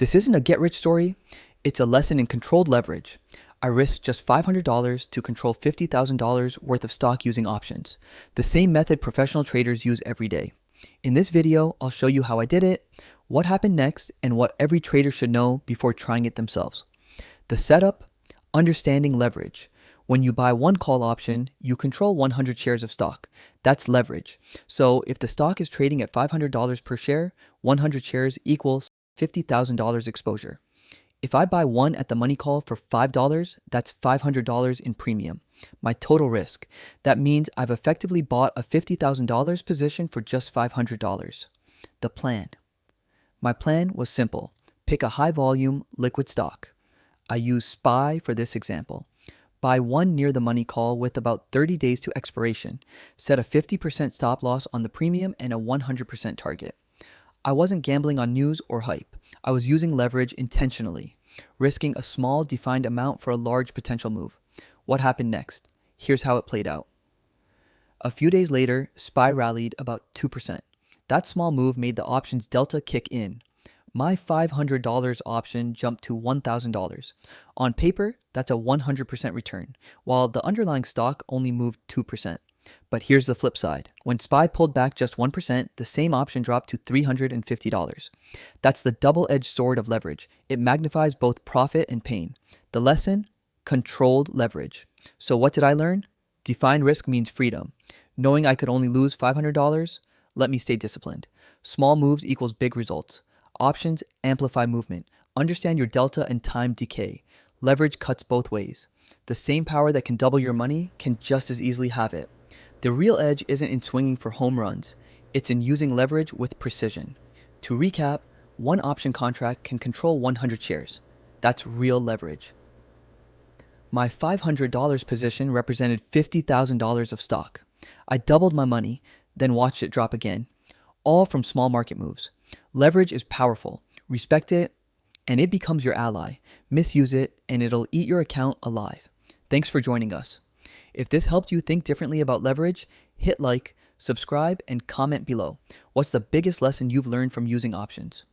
This isn't a get-rich story, it's a lesson in controlled leverage. I risked just $500 to control $50,000 worth of stock using options, the same method professional traders use every day. In this video, I'll show you how I did it, what happened next, and what every trader should know before trying it themselves. The setup, understanding leverage. When you buy one call option, you control 100 shares of stock. That's leverage. So if the stock is trading at $500 per share, 100 shares equals $50,000 exposure. If I buy one at the money call for $5, that's $500 in premium. My total risk. That means I've effectively bought a $50,000 position for just $500. The plan. My plan was simple. Pick a high volume, liquid stock. I use SPY for this example. Buy one near the money call with about 30 days to expiration. Set a 50% stop loss on the premium and a 100% target. I wasn't gambling on news or hype. I was using leverage intentionally, risking a small defined amount for a large potential move. What happened next? Here's how it played out. A few days later, SPY rallied about 2%. That small move made the options delta kick in. My $500 option jumped to $1,000. On paper, that's a 100% return, while the underlying stock only moved 2%. But here's the flip side. When SPY pulled back just 1%, the same option dropped to $350. That's the double-edged sword of leverage. It magnifies both profit and pain. The lesson? Controlled leverage. So what did I learn? Defined risk means freedom. Knowing I could only lose $500, let me stay disciplined. Small moves equals big results. Options amplify movement. Understand your delta and time decay. Leverage cuts both ways. The same power that can double your money can just as easily have it. The real edge isn't in swinging for home runs. It's in using leverage with precision. To recap, one option contract can control 100 shares. That's real leverage. My $500 position represented $50,000 of stock. I doubled my money, then watched it drop again, all from small market moves. Leverage is powerful. Respect it, and it becomes your ally. Misuse it, and it'll eat your account alive. Thanks for joining us. If this helped you think differently about leverage, hit like, subscribe, and comment below. What's the biggest lesson you've learned from using options?